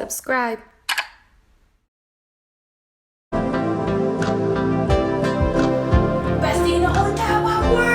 subscribe. Bestie in the whole entire wide world.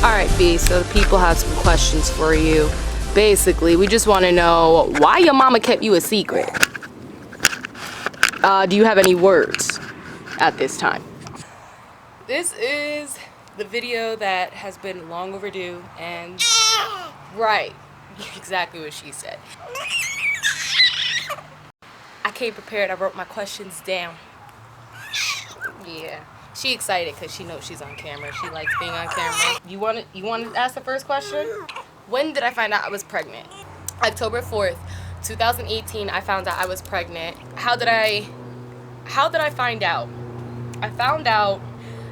Alright, B, so the people have some questions for you. Basically, we just want to know why your mama kept you a secret. Do you have any words at this time? This is the video that has been long overdue and... Right, exactly what she said. I came prepared, I wrote my questions down. Yeah. She excited because she knows she's on camera. She likes being on camera. You want to ask the first question? When did I find out I was pregnant? October 4th, 2018, I found out I was pregnant. How did I find out? I found out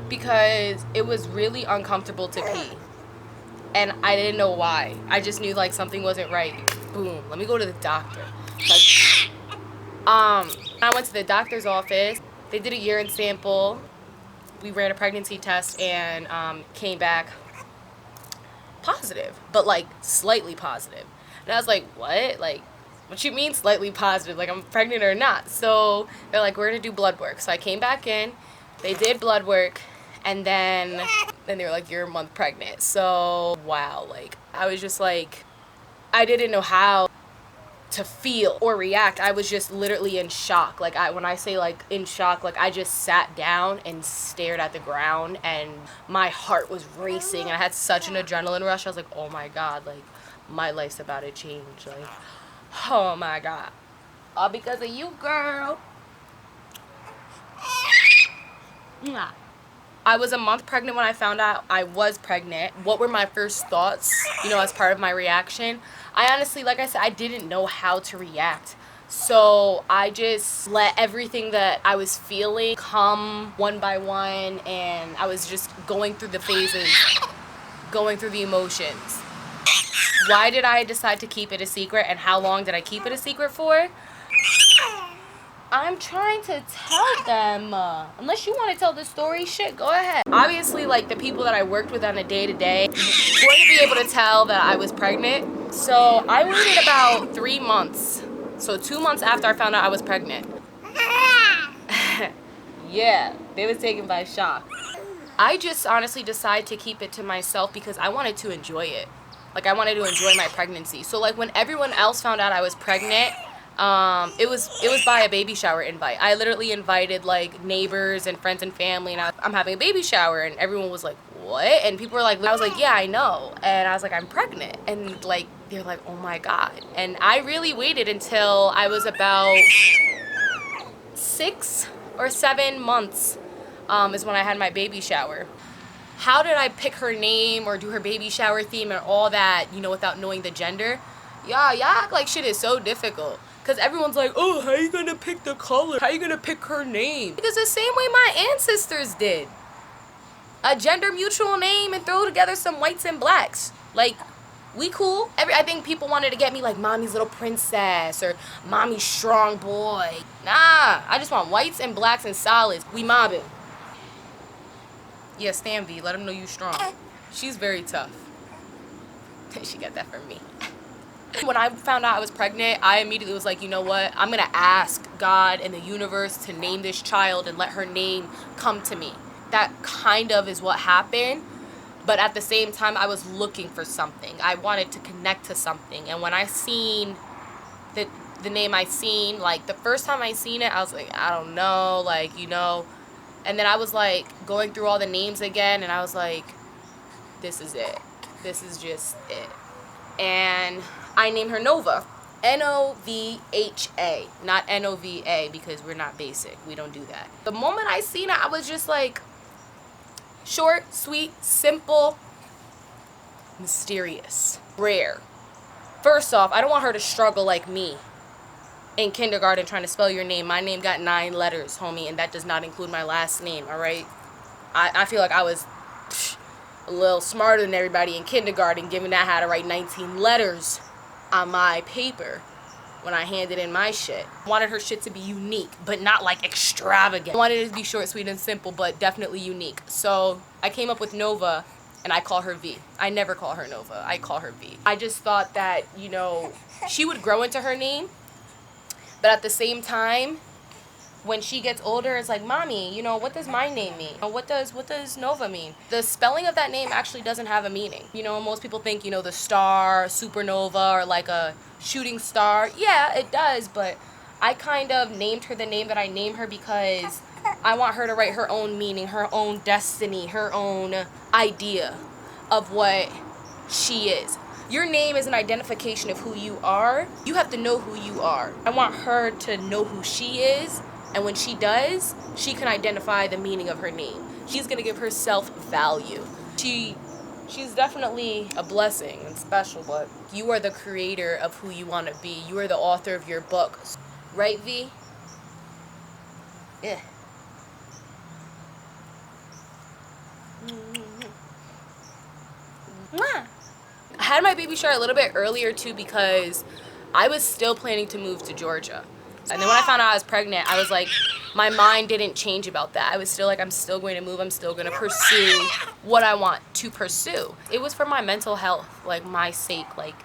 because it was really uncomfortable to pee. And I didn't know why. I just knew like something wasn't right. Boom, let me go to the doctor. I went to the doctor's office. They did a urine sample. We ran a pregnancy test and came back positive, but like slightly positive. And I was like, what? Like, what you mean slightly positive? Like, I'm pregnant or not? So they're like, we're gonna do blood work. So I came back in, they did blood work, and then they were like, you're a month pregnant. So wow, like I was just like, I didn't know how to feel or react. I was just literally in shock. Like when I say like in shock, like I just sat down and stared at the ground and my heart was racing and I had such an adrenaline rush. I was like, oh my God, like my life's about to change. Like, oh my God. All because of you, girl. I was a month pregnant when I found out I was pregnant. What were my first thoughts, as part of my reaction? I honestly, like I said, I didn't know how to react. So I just let everything that I was feeling come one by one, and I was just going through the phases, going through the emotions. Why did I decide to keep it a secret, and how long did I keep it a secret for? I'm trying to tell them. Unless you want to tell the story, shit, go ahead. Obviously, like, the people that I worked with on a day-to-day were going to be able to tell that I was pregnant. So I waited about 3 months. So 2 months after I found out I was pregnant. Yeah, they was taken by shock. I just honestly decided to keep it to myself because I wanted to enjoy it. Like, I wanted to enjoy my pregnancy. So, like, when everyone else found out I was pregnant, it was by a baby shower invite. I literally invited like neighbors and friends and family, and I'm having a baby shower, and everyone was like, what? And people were like, I was like, yeah, I know. And I was like, I'm pregnant. And like they're like, oh my God. And I really waited until I was about 6 or 7 months is when I had my baby shower. How did I pick her name or do her baby shower theme and all that, you know, without knowing the gender? Y'all act like shit is so difficult. Because everyone's like, oh, how you gonna pick the color? How you gonna pick her name? Because the same way my ancestors did. A gender mutual name and throw together some whites and blacks. Like, we cool. I think people wanted to get me like mommy's little princess or mommy's strong boy. Nah, I just want whites and blacks and solids. We mobbing. Yeah, Stan V, let him know you strong. She's very tough. She got that from me. When I found out I was pregnant, I immediately was like, you know what? I'm gonna ask God and the universe to name this child and let her name come to me. That kind of is what happened. But at the same time, I was looking for something. I wanted to connect to something. And when I seen the name I seen, like the first time I seen it, I was like, I don't know, like, you know. And then I was like going through all the names again, and I was like, this is it. This is just it. And I named her Nova. Novha, not Nova, because we're not basic. We don't do that. The moment I seen it, I was just like, short, sweet, simple, mysterious, rare. First off, I don't want her to struggle like me in kindergarten trying to spell your name. My name got 9 letters, homie, and that does not include my last name, all right? I feel like I was a little smarter than everybody in kindergarten, given that I had to write 19 letters on my paper when I handed in my shit. I wanted her shit to be unique, but not like extravagant. I wanted it to be short, sweet, and simple, but definitely unique. So I came up with Nova, and I call her V. I never call her Nova. I call her V. I just thought that, you know, she would grow into her name, but at the same time, when she gets older, it's like, mommy, you know, what does my name mean? What does Nova mean? The spelling of that name actually doesn't have a meaning. You know, most people think, you know, the star, supernova, or like a shooting star. Yeah, it does, but I kind of named her the name that I named her because I want her to write her own meaning, her own destiny, her own idea of what she is. Your name is an identification of who you are. You have to know who you are. I want her to know who she is, and when she does, she can identify the meaning of her name. She's gonna give herself value. She's definitely a blessing and special, but you are the creator of who you want to be. You are the author of your book. Right, V? Yeah. I had my baby shower a little bit earlier too because I was still planning to move to Georgia. And then when I found out I was pregnant, I was like, my mind didn't change about that. I was still like, I'm still going to move. I'm still going to pursue what I want to pursue. It was for my mental health, like my sake. Like,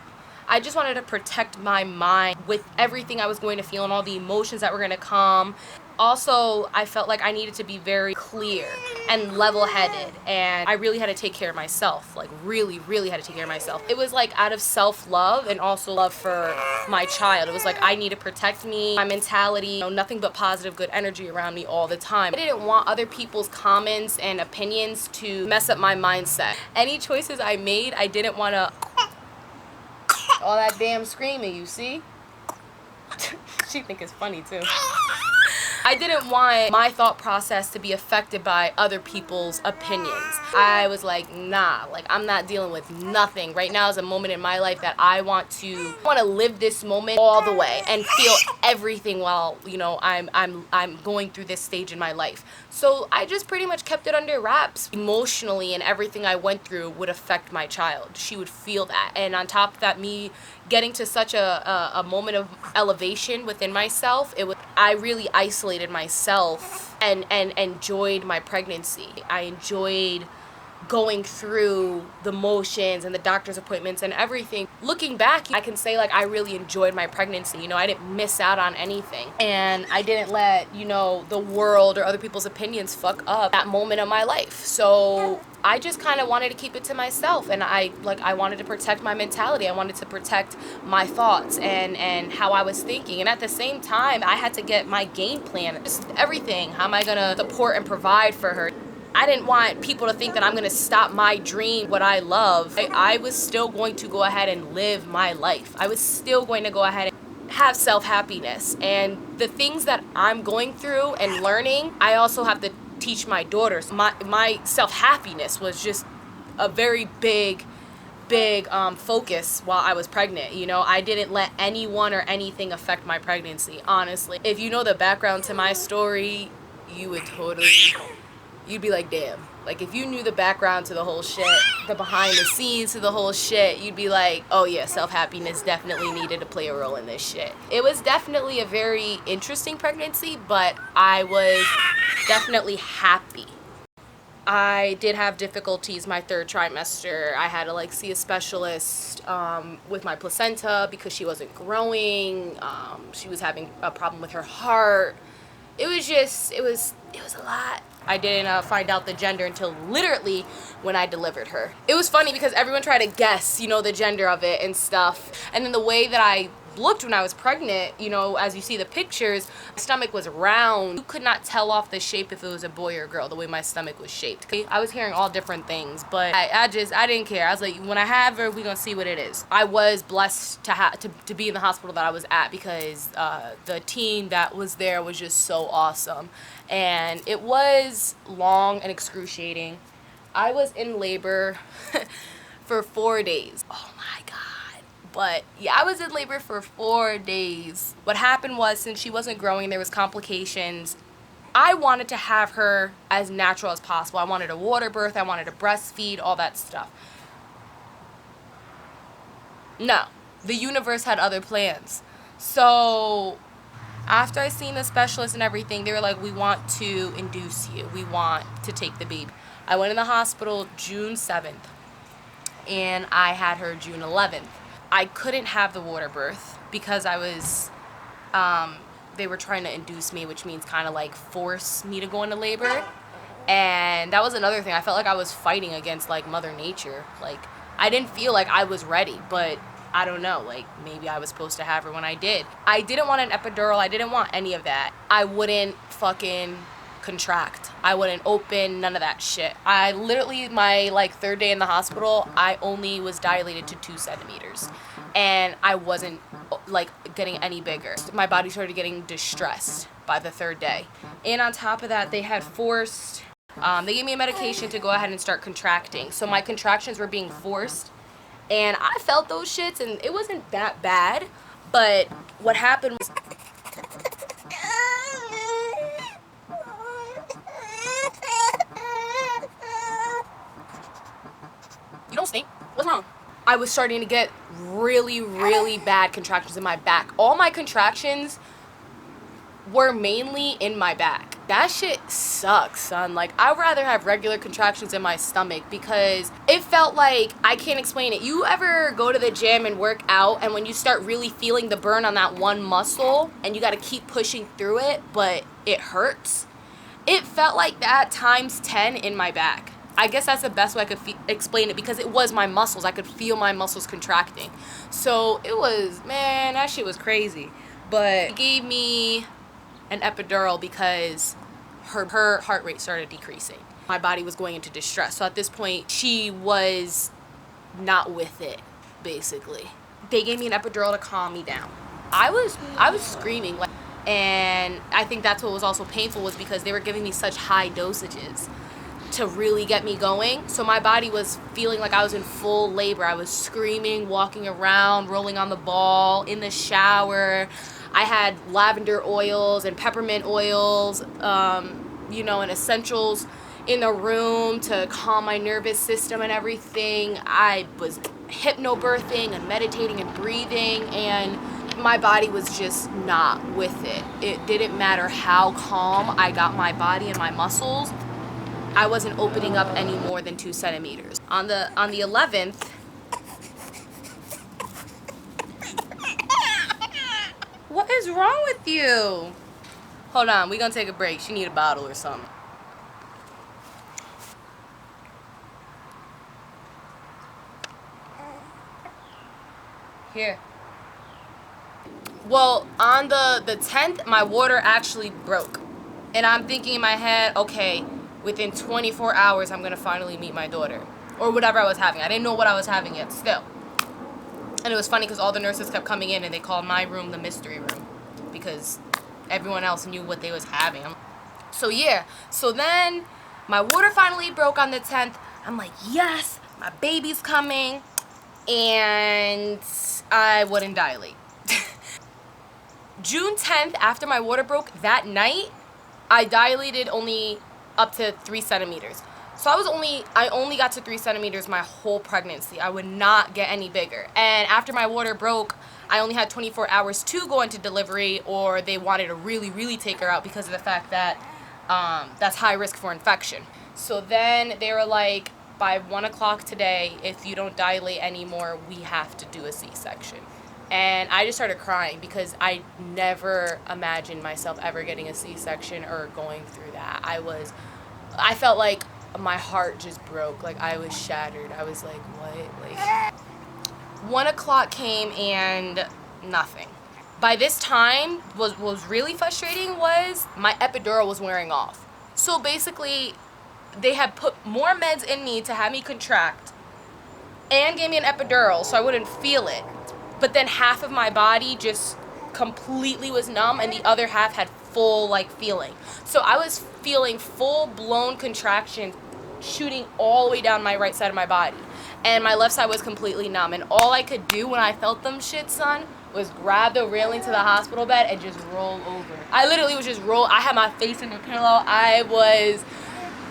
I just wanted to protect my mind with everything I was going to feel and all the emotions that were going to come. Also, I felt like I needed to be very clear and level-headed, and I really had to take care of myself, like really, really had to take care of myself. It was like out of self-love and also love for my child. It was like I need to protect me, my mentality, you know, nothing but positive, good energy around me all the time. I didn't want other people's comments and opinions to mess up my mindset. Any choices I made, I didn't want to... All that damn screaming, you see? She think it's funny too. I didn't want my thought process to be affected by other people's opinions. I was like, nah, like I'm not dealing with nothing. Right now is a moment in my life that I want to live this moment all the way and feel everything while, you know, I'm going through this stage in my life. So I just pretty much kept it under wraps. Emotionally, and everything I went through would affect my child. She would feel that. And on top of that, me getting to such a moment of elevation within myself, I really isolated myself and enjoyed my pregnancy. I enjoyed going through the motions and the doctor's appointments and everything. Looking back, I can say like I really enjoyed my pregnancy. You know, I didn't miss out on anything, and I didn't let, you know, the world or other people's opinions fuck up that moment of my life. So I just kind of wanted to keep it to myself, and I wanted to protect my mentality. I wanted to protect my thoughts and how I was thinking. And at the same time, I had to get my game plan, just everything. How am I gonna support and provide for her? I didn't want people to think that I'm gonna stop my dream, what I love. I was still going to go ahead and live my life. I was still going to go ahead and have self-happiness. And the things that I'm going through and learning, I also have to teach my daughters. My self-happiness was just a very big focus while I was pregnant. You know, I didn't let anyone or anything affect my pregnancy, honestly. If you know the background to my story, you would totally, you'd be like, damn. Like, if you knew the background to the whole shit, the behind the scenes to the whole shit, you'd be like, oh yeah, self-happiness definitely needed to play a role in this shit. It was definitely a very interesting pregnancy, but I was definitely happy. I did have difficulties my third trimester. I had to like see a specialist with my placenta because she wasn't growing. She was having a problem with her heart. It was a lot. I didn't find out the gender until literally when I delivered her. It was funny because everyone tried to guess, you know, the gender of it and stuff. And then the way that I looked when I was pregnant, you know, as you see the pictures, my stomach was round. You could not tell off the shape if it was a boy or a girl, the way my stomach was shaped. I was hearing all different things, but I didn't care. I was like, when I have her, we gonna see what it is. I was blessed to be in the hospital that I was at because the team that was there was just so awesome. And it was long and excruciating. I was in labor for 4 days. Oh my God. But yeah, I was in labor for 4 days. What happened was, since she wasn't growing, there was complications. I wanted to have her as natural as possible. I wanted a water birth, I wanted to breastfeed, all that stuff. No, the universe had other plans. So after I seen the specialist and everything, they were like, we want to induce you. We want to take the baby. I went in the hospital June 7th, and I had her June 11th. I couldn't have the water birth because I was, they were trying to induce me, which means kind of like force me to go into labor. And that was another thing. I felt like I was fighting against like Mother Nature. Like, I didn't feel like I was ready, but I don't know, like maybe I was supposed to have her when I did. I didn't want an epidural. I didn't want any of that. I wouldn't fucking contract. I wouldn't open, none of that shit. I literally, my like third day in the hospital, I only was dilated to 2 centimeters. And I wasn't like getting any bigger. My body started getting distressed by the third day. And on top of that, they had forced, they gave me a medication to go ahead and start contracting. So my contractions were being forced. And I felt those shits, and it wasn't that bad. But what happened was, you don't stink. What's wrong? I was starting to get really, really bad contractions in my back. All my contractions were mainly in my back. That shit sucks, son. Like, I'd rather have regular contractions in my stomach because it felt like, I can't explain it. You ever go to the gym and work out, and when you start really feeling the burn on that one muscle and you gotta keep pushing through it, but it hurts? It felt like that times 10 in my back. I guess that's the best way I could explain it because it was my muscles. I could feel my muscles contracting. So it was, man, that shit was crazy. But it gave me an epidural because her heart rate started decreasing. My body was going into distress. So at this point, she was not with it, basically. They gave me an epidural to calm me down. I was screaming, like, and I think that's what was also painful was because they were giving me such high dosages to really get me going. So my body was feeling like I was in full labor. I was screaming, walking around, rolling on the ball, in the shower. I had lavender oils and peppermint oils, you know, and essentials in the room to calm my nervous system and everything. I was hypnobirthing and meditating and breathing, and my body was just not with it. It didn't matter how calm I got my body and my muscles. I wasn't opening up any more than 2 centimeters. On the 11th, what is wrong with you? Hold on, we gonna take a break. She need a bottle or something. Here. Well, on the 10th, my water actually broke. And I'm thinking in my head, okay, within 24 hours, I'm going to finally meet my daughter. Or whatever I was having. I didn't know what I was having yet still. And it was funny because all the nurses kept coming in and they called my room the mystery room. Because everyone else knew what they was having. So yeah. So then my water finally broke on the 10th. I'm like, yes, my baby's coming. And I wouldn't dilate. June 10th, after my water broke, that night, I dilated only up to 3 centimeters. So I only got to 3 centimeters my whole pregnancy. I would not get any bigger. And after my water broke, I only had 24 hours to go into delivery, or they wanted to really, really take her out because of the fact that that's high risk for infection. So then they were like, by 1 o'clock today, if you don't dilate anymore, we have to do a C-section. And I just started crying because I never imagined myself ever getting a C-section or going through that. I felt like my heart just broke. Like, I was shattered. I was like, what? Like, 1 o'clock came and nothing. By this time, what was really frustrating was my epidural was wearing off. So basically, they had put more meds in me to have me contract and gave me an epidural so I wouldn't feel it. But then half of my body just completely was numb and the other half had full feeling. So I was feeling full-blown contractions shooting all the way down my right side of my body. And my left side was completely numb. And all I could do when I felt them shit, son, was grab the railing to the hospital bed and just roll over. I literally was just I had my face in the pillow. I was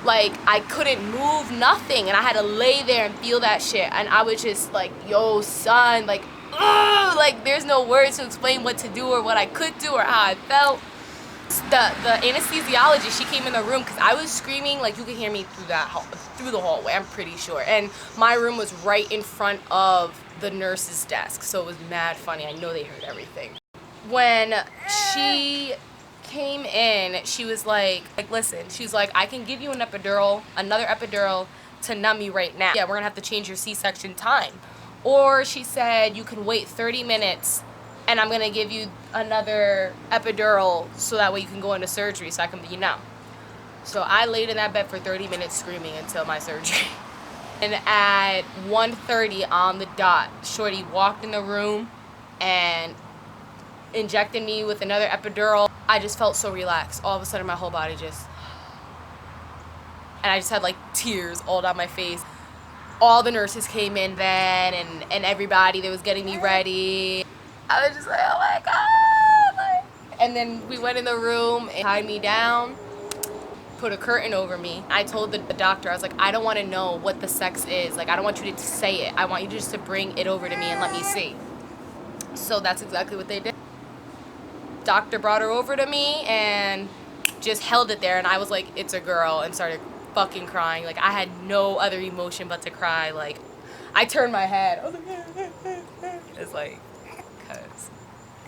like, I couldn't move, nothing. And I had to lay there and feel that shit. And I was just like, yo, son, like, ugh, like, there's no words to explain what to do or what I could do or how I felt. The anesthesiologist, she came in the room because I was screaming, like, you could hear me through the hallway, I'm pretty sure. And my room was right in front of the nurse's desk, so it was mad funny. I know they heard everything. When she came in, she was like, listen, she's like, I can give you another epidural to numb you right now. Yeah, we're gonna have to change your C-section time. Or she said, you can wait 30 minutes and I'm gonna give you another epidural so that way you can go into surgery so I can, So I laid in that bed for 30 minutes screaming until my surgery. And at 1:30 on the dot, Shorty walked in the room and injected me with another epidural. I just felt so relaxed. All of a sudden my whole body just, and I just had tears all down my face. All the nurses came in then and everybody that was getting me ready. I was just like, oh my God. And then we went in the room and tied me down, put a curtain over me. I told the doctor, I was like, I don't want to know what the sex is. I don't want you to say it. I want you just to bring it over to me and let me see. So that's exactly what they did. Doctor brought her over to me and just held it there. And I was like, it's a girl, and started fucking crying. I had no other emotion but to cry. I turned my head. I was like, it's cause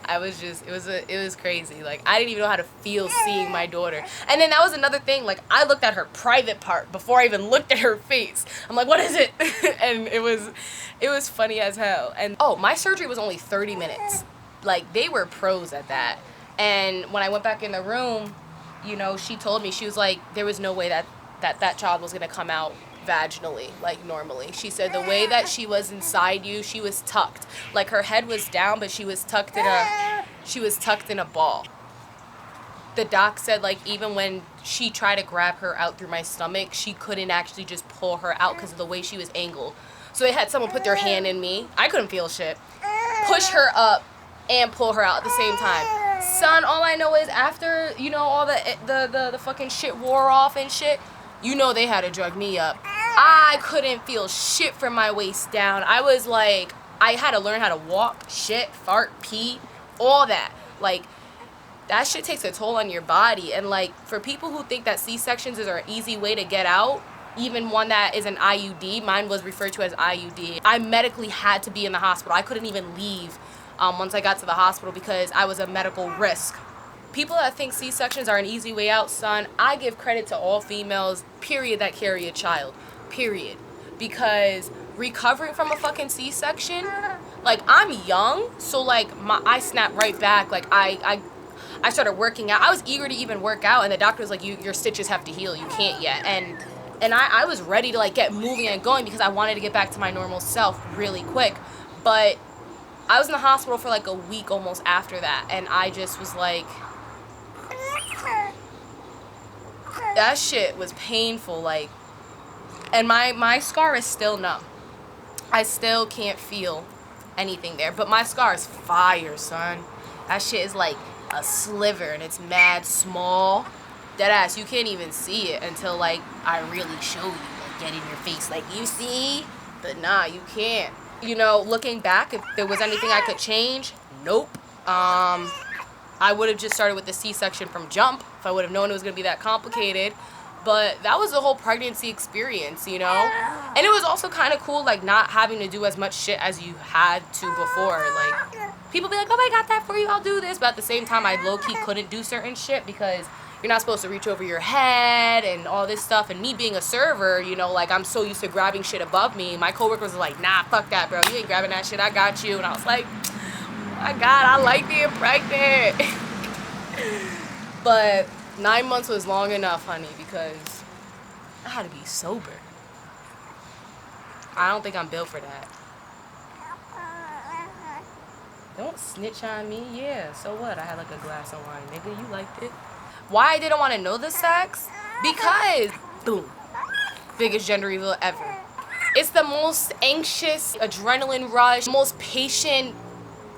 I was just, it was crazy. I didn't even know how to feel seeing my daughter. And then that was another thing. I looked at her private part before I even looked at her face. I'm like, what is it? And it was funny as hell. And oh, my surgery was only 30 minutes. They were pros at that. And when I went back in the room, she told me, she was like, there was no way that child was gonna come out vaginally normally. She said the way that she was inside you, she was tucked. Her head was down, but she was tucked in a ball. The doc said even when she tried to grab her out through my stomach, she couldn't actually just pull her out because of the way she was angled. So they had someone put their hand in me. I couldn't feel shit. Push her up and pull her out at the same time. Son, all I know is after, all the fucking shit wore off and shit, they had to drug me up. I couldn't feel shit from my waist down. I was like, I had to learn how to walk, shit, fart, pee, all that. That shit takes a toll on your body. And for people who think that C-sections is an easy way to get out, even one that is an IUD, mine was referred to as IUD. I medically had to be in the hospital. I couldn't even leave once I got to the hospital because I was a medical risk. People that think C-sections are an easy way out, son, I give credit to all females, period, that carry a child, period. Because recovering from a fucking C-section, I'm young, so I snap right back. I started working out. I was eager to even work out, and the doctor was like, your stitches have to heal. You can't yet. And I was ready to like get moving and going because I wanted to get back to my normal self really quick. But I was in the hospital for like a week almost after that, and I just was like, that shit was painful, like, and my scar is still numb. I still can't feel anything there, but my scar is fire, son. That shit is like a sliver, and it's mad small. Deadass, you can't even see it until like I really show you, like get in your face, like you see, but nah, you can't. You know, looking back, if there was anything I could change, nope. I would have just started with the C-section from jump if I would have known it was going to be that complicated. But that was the whole pregnancy experience, you know? And it was also kind of cool, like, not having to do as much shit as you had to before. Like, people be like, oh, I got that for you, I'll do this. But at the same time, I low-key couldn't do certain shit because you're not supposed to reach over your head and all this stuff. And me being a server, you know, like, I'm so used to grabbing shit above me. My coworkers were like, nah, fuck that, bro. You ain't grabbing that shit. I got you. And I was like, oh my God, I like being pregnant. But 9 months was long enough, honey, because I had to be sober. I don't think I'm built for that. Don't snitch on me. Yeah, so what? I had like a glass of wine. Nigga, you liked it. Why I didn't want to know the sex? Because, boom, biggest gender reveal ever. It's the most anxious, adrenaline rush, most patient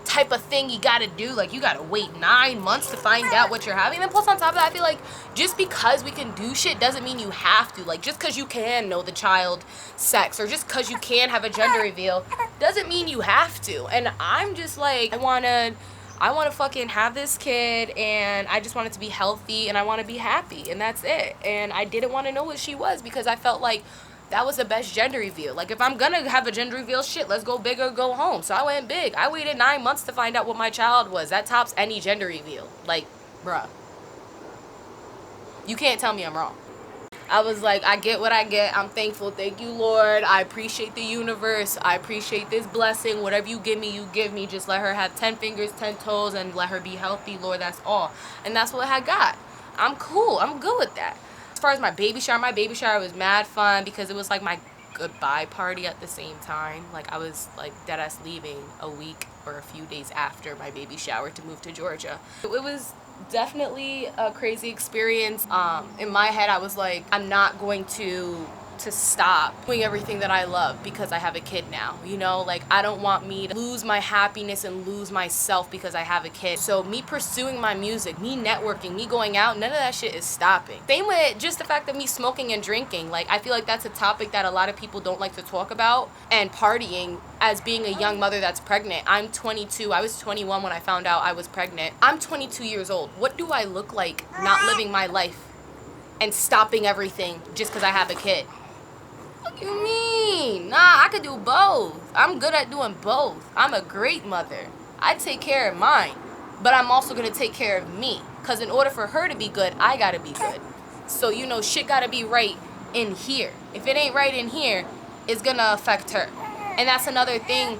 type of thing you gotta do. Like, you gotta wait 9 months to find out what you're having. And then plus on top of that, I feel like just because we can do shit doesn't mean you have to. Like, just because you can know the child sex or just because you can have a gender reveal doesn't mean you have to. And I'm just like, I wanna fucking have this kid, and I just want it to be healthy, and I want to be happy, and that's it. And I didn't want to know what she was because I felt like that was the best gender reveal. Like, if I'm gonna have a gender reveal, shit, let's go big or go home. So I went big. I waited 9 months to find out what my child was. That tops any gender reveal. Like, bruh. You can't tell me I'm wrong. I was like, I get what I get. I'm thankful. Thank you, Lord. I appreciate the universe. I appreciate this blessing. Whatever you give me, you give me. Just let her have 10 fingers, 10 toes, and let her be healthy, Lord. That's all. And that's what I got. I'm cool. I'm good with that. As far as my baby shower was mad fun because it was like my goodbye party at the same time. Like, I was like deadass leaving a week or a few days after my baby shower to move to Georgia. It was definitely a crazy experience. In my head, I was like, I'm not going to stop doing everything that I love because I have a kid now, you know? Like, I don't want me to lose my happiness and lose myself because I have a kid. So me pursuing my music, me networking, me going out, none of that shit is stopping. Same with just the fact of me smoking and drinking. Like, I feel like that's a topic that a lot of people don't like to talk about. And partying as being a young mother that's pregnant. I'm 22. I was 21 when I found out I was pregnant. I'm 22 years old. What do I look like not living my life and stopping everything just because I have a kid? What you mean? Nah, I could do both. I'm good at doing both. I'm a great mother. I take care of mine, but I'm also gonna take care of me. Cause in order for her to be good, I gotta be good. So, you know, shit gotta be right in here. If it ain't right in here, it's gonna affect her. And that's another thing.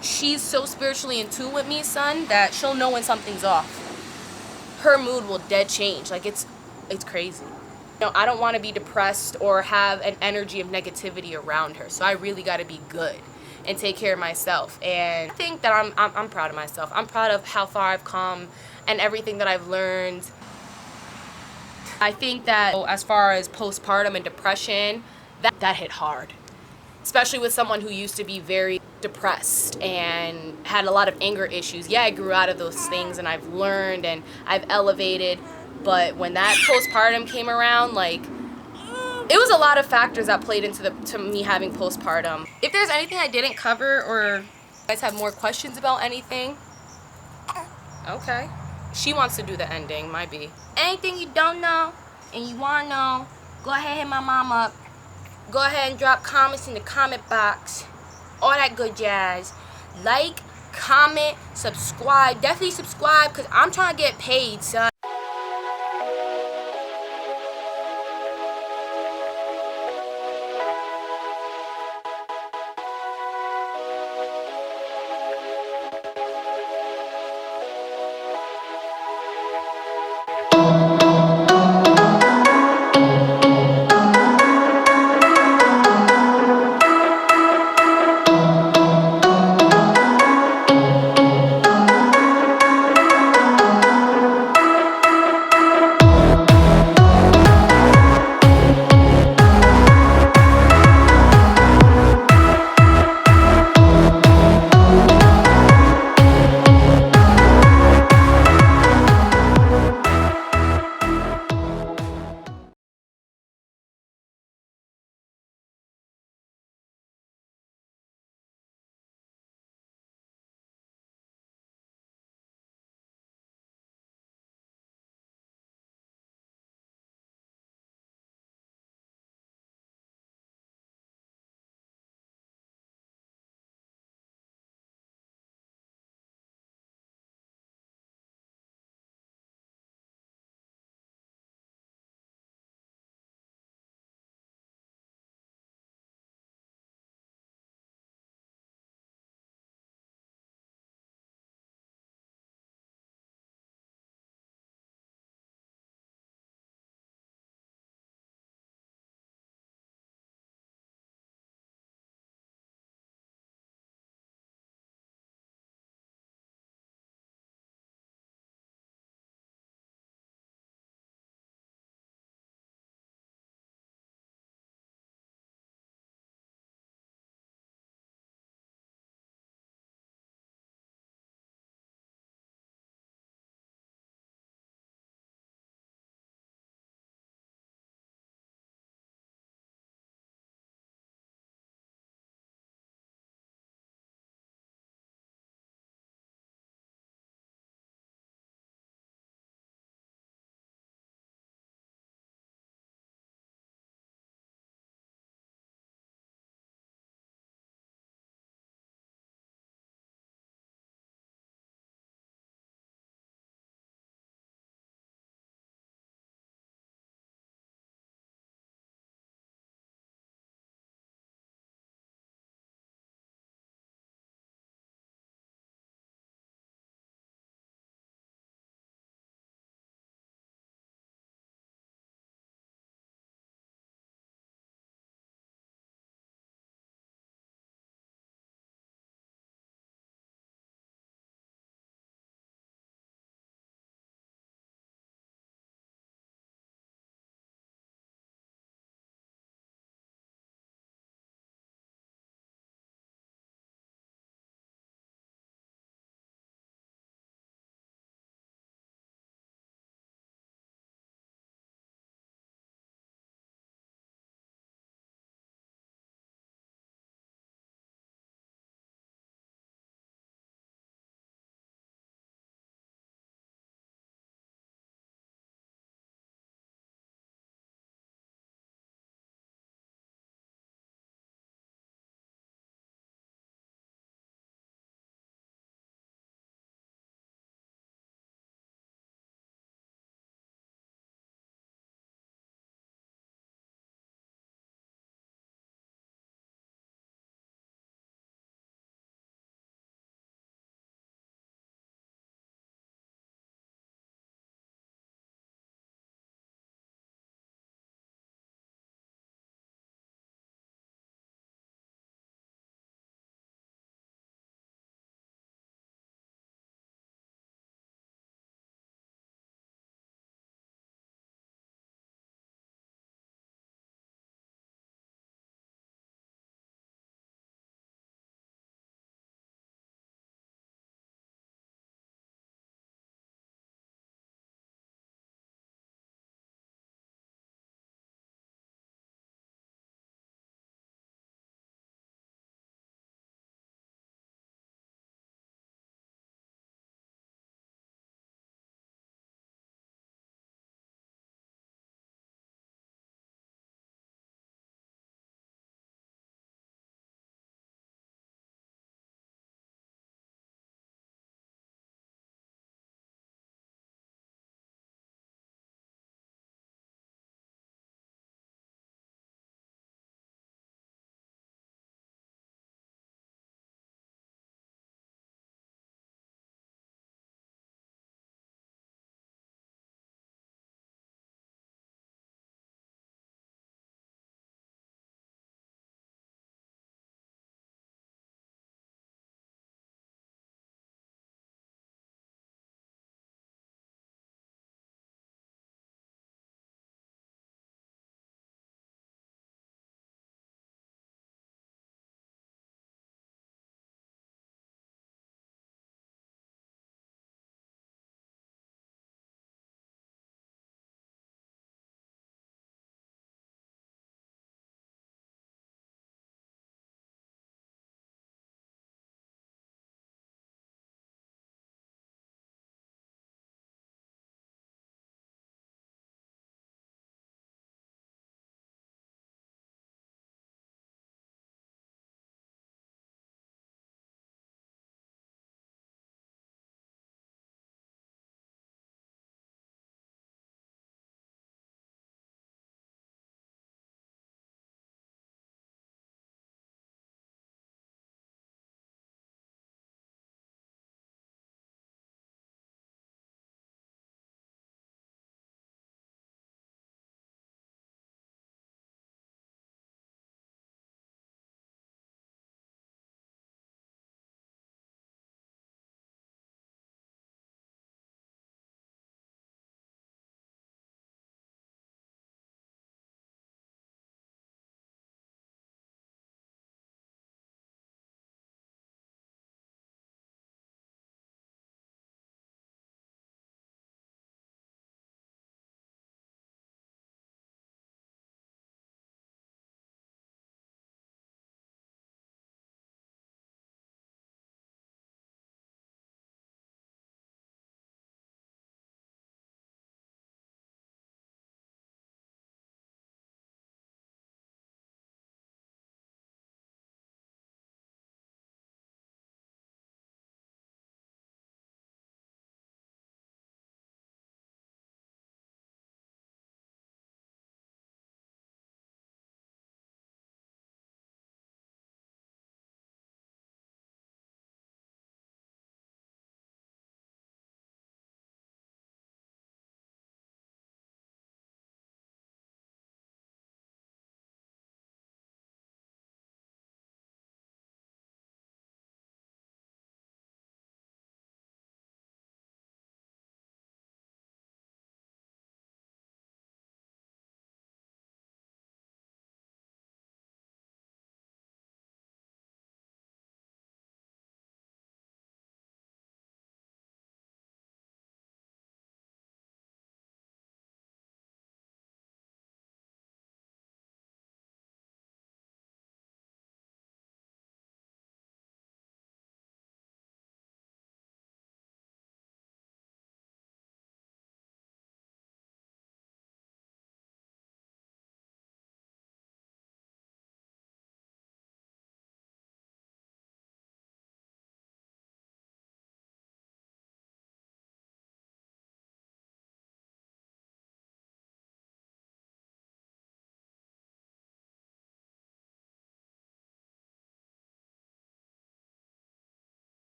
She's so spiritually in tune with me, son, that she'll know when something's off. Her mood will dead change. Like, it's crazy. You know, I don't want to be depressed or have an energy of negativity around her. So I really got to be good and take care of myself. And I think that I'm proud of myself. I'm proud of how far I've come and everything that I've learned. I think that as far as postpartum and depression, that hit hard. Especially with someone who used to be very depressed and had a lot of anger issues. Yeah, I grew out of those things and I've learned and I've elevated. But when that postpartum came around, like, it was a lot of factors that played into me having postpartum. If there's anything I didn't cover or you guys have more questions about anything, okay. She wants to do the ending, might be. Anything you don't know and you want to know, go ahead and hit my mom up. Go ahead and drop comments in the comment box. All that good jazz. Like, comment, subscribe. Definitely subscribe because I'm trying to get paid, son.